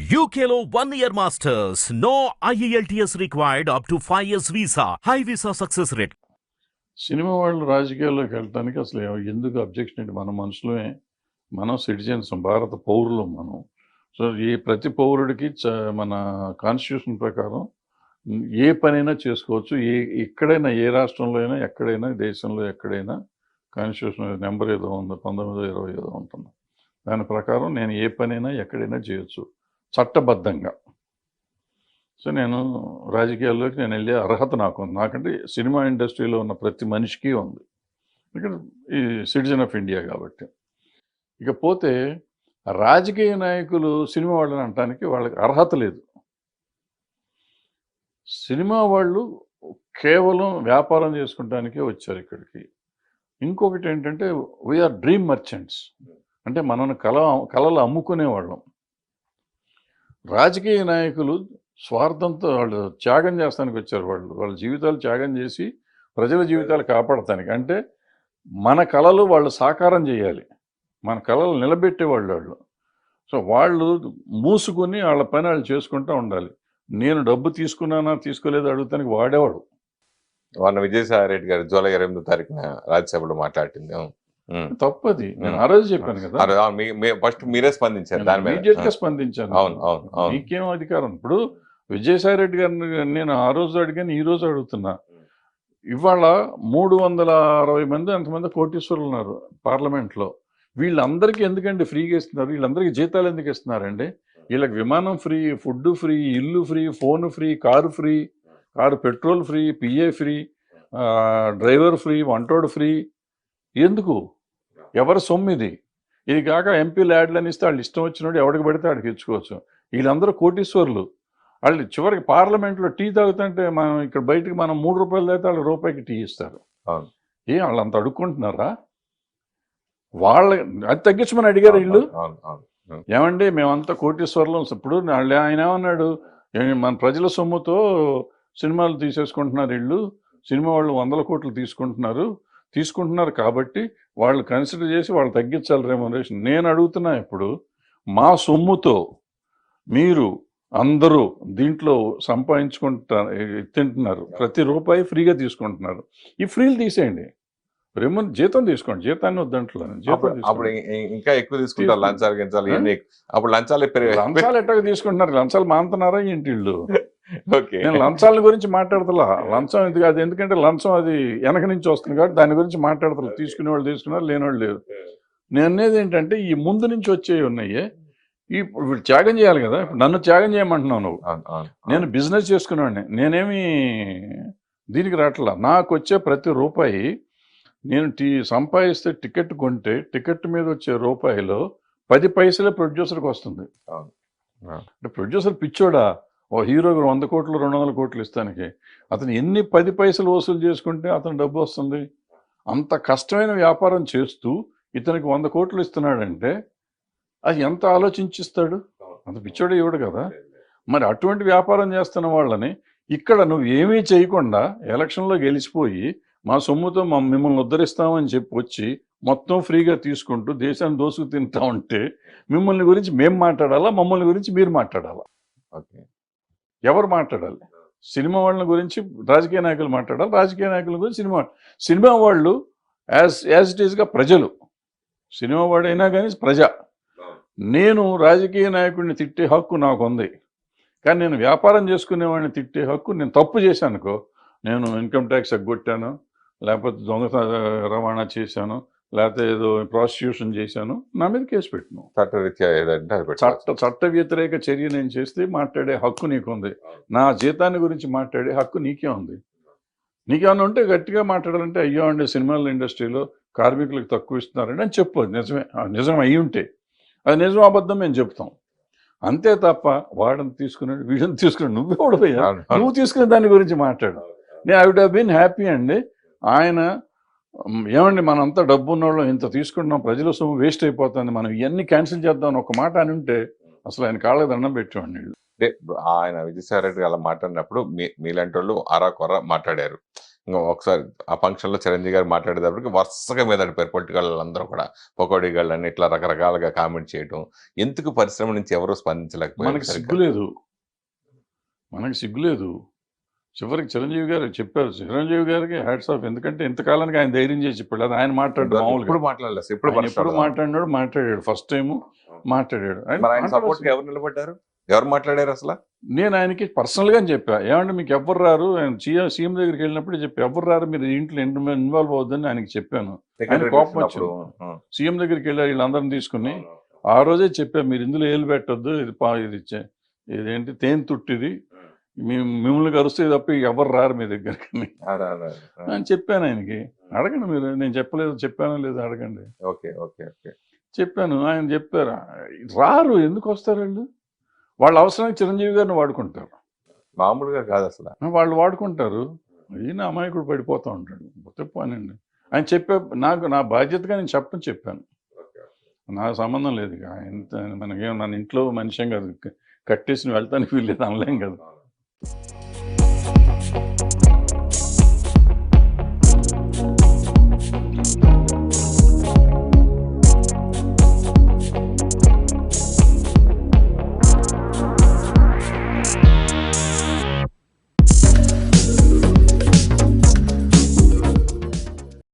UKLO 1 year masters. No IELTS required up to 5 years visa. High visa success rate. Cinema వాళ్ళు రాజకీయాల్లోకి వెళ్ళటానికి అసలు ఎందుకు అబ్జెక్షన్ ఏంటి? మన మనుషులమే, మనం సిటిజన్స్, భారత పౌరులం మనం. సో ఈ ప్రతి పౌరుడికి మన కాన్స్టిట్యూషన్ ప్రకారం ఏ పనైనా చేసుకోవచ్చు. ఎక్కడైనా, ఏ రాష్ట్రంలో అయినా, ఎక్కడైనా, దేశంలో ఎక్కడైనా కాన్స్టిట్యూషన్ నెంబర్ ఏదో ఉంది, 1920 ఏదో ఉంటుంది. దాని ప్రకారం నేను ఏ పనైనా ఎక్కడైనా చేయొచ్చు చట్టబద్ధంగా. సో నేను రాజకీయాల్లోకి నేను వెళ్ళే అర్హత నాకు ఉంది. నాకంటే సినిమా ఇండస్ట్రీలో ఉన్న ప్రతి మనిషికి ఉంది, ఇక్కడ ఈ సిటిజన్ ఆఫ్ ఇండియా కాబట్టి. ఇకపోతే రాజకీయ నాయకులు సినిమా వాళ్ళని అనటానికి వాళ్ళకి అర్హత లేదు. సినిమా వాళ్ళు కేవలం వ్యాపారం చేసుకుంటానికే వచ్చారు ఇక్కడికి. ఇంకొకటి ఏంటంటే వీఆర్ డ్రీమ్ మర్చెంట్స్, అంటే మనం కళలు అమ్ముకునేవాళ్ళం. రాజకీయ నాయకులు స్వార్థంతో వాళ్ళు త్యాగం చేస్తానికి వచ్చారు. వాళ్ళ జీవితాలు త్యాగం చేసి ప్రజల జీవితాలు కాపాడటానికి. అంటే మన కళలు వాళ్ళు సాకారం చేయాలి, మన కళలు నిలబెట్టేవాళ్ళు. సో వాళ్ళు మూసుకుని వాళ్ళ పని వాళ్ళు చేసుకుంటూ ఉండాలి. నేను డబ్బు తీసుకున్నానా తీసుకోలేదు అడుగుతానికి వాడేవాడు. వాళ్ళ విజయసాయి రెడ్డి గారు జూలై 28వ తారీఖున రాజ్యసభలో మాట్లాడింది తప్పది. నేను ఆ రోజు చెప్పాను కదా, ఫస్ట్ మీరే స్పందించారు దాని మీద. ఇమీడియట్ గా స్పందించాను. అవును, మీకేం అధికారం? ఇప్పుడు విజయసాయి రెడ్డి గారిని నేను ఆ రోజు అడిగాను, ఈ రోజు అడుగుతున్నా. ఇవాళ 360 మంది అంతమంది కోటీశ్వరులు ఉన్నారు పార్లమెంట్లో. వీళ్ళందరికీ ఎందుకండి ఫ్రీగా ఇస్తున్నారు? వీళ్ళందరికీ జీతాలు ఎందుకు ఇస్తున్నారండి? వీళ్ళకి విమానం ఫ్రీ, ఫుడ్ ఫ్రీ, ఇల్లు free, phone free, car free, car petrol free, PA free, driver free, వంటోడు ఫ్రీ. ఎందుకు? ఎవరి సొమ్ము ఇది? ఇది కాక ఎంపీలు యాడ్లని ఇస్తే వాళ్ళు ఇష్టం వచ్చినట్టు ఎవరికి పడితే వాడికి ఇచ్చుకోవచ్చు. వీళ్ళందరూ కోటీశ్వరులు. వాళ్ళు చివరికి పార్లమెంట్లో టీ తాగుతుంటే మనం ఇక్కడ బయటకు మనం 3 రూపాయలు అయితే వాళ్ళు రూపాయికి టీ ఇస్తారు. వాళ్ళు అంత అడుక్కుంటున్నారా? వాళ్ళ అది తగ్గించమని అడిగారు వీళ్ళు. ఏమండి మేమంతా కోటీశ్వరులం. ఇప్పుడు ఆయన ఏమన్నాడు, మన ప్రజల సొమ్ముతో సినిమాలు తీసేసుకుంటున్నారు వీళ్ళు, సినిమా వాళ్ళు 100 కోట్లు తీసుకుంటున్నారు కాబట్టి వాళ్ళు కన్సిడర్ చేసి వాళ్ళు తగ్గించాలి రెమ్యునరేషన్. నేను అడుగుతున్నా, ఇప్పుడు మా సొమ్ముతో మీరు అందరూ దీంట్లో తింటున్నారు, ప్రతి రూపాయి ఫ్రీగా తీసుకుంటున్నారు. ఈ ఫ్రీలు తీసేయండి, జీతం తీసుకోండి. జీతాన్ని వద్దంట్లో అప్పుడు ఇంకా ఎక్కువ తీసుకుంటారు. లంచాలు అప్పుడు లంచాలు ఎట్టగా తీసుకుంటున్నారు? లంచాలు మానుతున్నారా ఏంటి వీళ్ళు? నేను లంచాల గురించి మాట్లాడతలా. లంచం ఎందుకు? అది ఎందుకంటే లంచం అది వెనక నుంచి వస్తుంది కాబట్టి దాని గురించి మాట్లాడతలా. తీసుకునే వాళ్ళు తీసుకున్నారు, లేనివాళ్ళు లేరు. నేను అనేది ఏంటంటే ఈ ముందు నుంచి వచ్చేవి ఉన్నాయి. ఇప్పుడు త్యాగం చేయాలి కదా. ఇప్పుడు నన్ను త్యాగం చేయమంటున్నావు నువ్వు. నేను బిజినెస్ చేసుకునేవాడిని, నేనేమి దీనికి రావట్లా. నాకు వచ్చే ప్రతి రూపాయి నేను సంపాదిస్తే టికెట్ కొంటే టికెట్ మీద వచ్చే రూపాయిలో 10 పైసలే ప్రొడ్యూసర్కి వస్తుంది. అంటే ప్రొడ్యూసర్ పిచ్చోడా? ఓ హీరోకి 100 కోట్లు 200 కోట్లు ఇస్తానికి అతను ఎన్ని 10 పైసలు వసూలు చేసుకుంటే అతను డబ్బు వస్తుంది? అంత కష్టమైన వ్యాపారం చేస్తూ ఇతనికి 100 కోట్లు ఇస్తున్నాడంటే అది ఎంత ఆలోచించిస్తాడు? అంత పిచ్చోడే ఇవ్వడు కదా. మరి అటువంటి వ్యాపారం చేస్తున్న వాళ్ళని ఇక్కడ నువ్వు ఏమీ చేయకుండా ఎలక్షన్లో గెలిచిపోయి మా సొమ్ముతో మిమ్మల్ని ఉద్ధరిస్తామని చెప్పి వచ్చి మొత్తం ఫ్రీగా తీసుకుంటూ దేశాన్ని దోసుకు తింటా ఉంటే మిమ్మల్ని గురించి మేము మాట్లాడాలా, మమ్మల్ని గురించి మీరు మాట్లాడాలా? ఎవరు మాట్లాడాలి? సినిమా వాళ్ళ గురించి రాజకీయ నాయకులు మాట్లాడాలి, రాజకీయ నాయకుల గురించి సినిమా వాళ్ళు యాజ్ ఇట్ ఈస్గా ప్రజలు. సినిమా వాడైనా కానీ ప్రజ. నేను రాజకీయ నాయకుడిని తిట్టే హక్కు నాకు ఉంది, కానీ నేను వ్యాపారం చేసుకునేవాడిని తిట్టే హక్కు, నేను తప్పు చేశానుకో, నేను ఇన్కమ్ ట్యాక్స్ ఎగ్గొట్టాను, లేకపోతే దొంగ రవాణా చేశాను, లేకపోతే ఏదో ప్రాసిక్యూషన్ చేశాను, నా మీద కేసు పెట్టను. చట్ట వ్యతిరేక చర్య నేను చేస్తే మాట్లాడే హక్కు నీకుంది. నా జీతాన్ని గురించి మాట్లాడే హక్కు నీకే ఉంది. నీకేమన్నా ఉంటే గట్టిగా మాట్లాడాలంటే, అయ్యో అండి సినిమాల ఇండస్ట్రీలో కార్మికులకు తక్కువ ఇస్తున్నారండి అని చెప్పు. నిజం అయ్యి ఉంటే అది నిజం అబద్ధం మేము చెప్తాం. అంతే తప్ప వాడిని తీసుకున్నాడు వీడిని తీసుకున్నాడు నువ్వే ఓడిపోయా, నువ్వు తీసుకునే దాని గురించి మాట్లాడు. నేను I would have been happy అండి. ఆయన ఏమండి మనంతా డబ్బు ఉన్నవాళ్ళం ఇంత తీసుకుంటున్నాం, ప్రజల సొమ్ము వేస్ట్ అయిపోతుంది, మనం ఇవన్నీ క్యాన్సిల్ చేద్దాం ఒక మాట అని ఉంటే అసలు ఆయన కాళ్ళకి దండం పెట్టేవాడిని. అంటే ఆయన విజయసాయి రెడ్డి అలా మాట్లాడినప్పుడు మీలాంటి వాళ్ళు ఆరా కొర మాట్లాడారు. ఇంకో ఒకసారి ఆ ఫంక్షన్ లో చిరంజీవి గారు మాట్లాడేటప్పటికి వరుసగా మీద పడిపోయారు పొలిటికల్ అందరూ కూడా, పకోడీ గాళ్ళు అని ఇట్లా రకరకాలుగా కామెంట్ చేయటం. ఎందుకు పరిశ్రమ నుంచి ఎవరు స్పందించలేకపోయారు మనకి సరిగ్గా? సిగ్గులేదు, మనకి సిగ్గులేదు. చివరికి చిరంజీవి గారు చెప్పారు, చిరంజీవి గారికి హ్యాట్స్ ఆఫ్. ఎందుకంటే ఇంతకాలానికి ఆయన ధైర్యం చేసి చెప్పాడు, అది ఆయన మాట్లాడు మామూలుగా ఎప్పుడు మాట్లాడలేదు, ఎప్పుడు ఆయన ఎప్పుడు మాట్లాడాడు ఫస్ట్ టైం మాట్లాడాడు. మరి ఆయన సపోర్ట్ గా ఎవరు నిలబడ్డారు, ఎవరు మాట్లాడారు అసలు? నేను ఆయనకి పర్సనల్ గా చెప్పా, ఏమంటే మీకు ఎవరు రారు, ఆయన సీఎం దగ్గరికి వెళ్ళినప్పుడు చెప్పి ఎవరు రారు, మీరు ఇంట్లో ఇన్వాల్వ్ అవుద్దని ఆయనకి చెప్పాను. ఆయన కోపం వచ్చింది. సీఎం దగ్గరికి వెళ్ళి వీళ్ళందరిని తీసుకుని ఆ రోజే చెప్పా, మీరు ఇందులో ఏలు పెట్టొద్దు, ఇది ఇదేంటి తేనె తుట్టిది, మిమ్మల్ని కరుస్తే తప్ప ఎవరు రారు మీ దగ్గరికి అని చెప్పాను ఆయనకి. అడగండి మీరు, నేను చెప్పానో లేదు అడగండి. ఓకే ఓకే ఓకే చెప్పాను, ఆయన చెప్పారు రారు, ఎందుకు వస్తారు వాళ్ళు, వాళ్ళ అవసరానికి చిరంజీవి గారిని వాడుకుంటారు, మామూలుగా కాదు అసలు. వాళ్ళు వాడుకుంటారు. ఈయన అమాయకుడు పడిపోతూ ఉంటాడు, చెప్పానండి. ఆయన నాకు నా బాధ్యతగా నేను చెప్పాను, నాకు సంబంధం లేదు ఇక మనకేం, మన ఇంట్లో మనిషి కాదు, కట్టేసి వెళ్తానికి వీల్లేదు అనలేం కదా.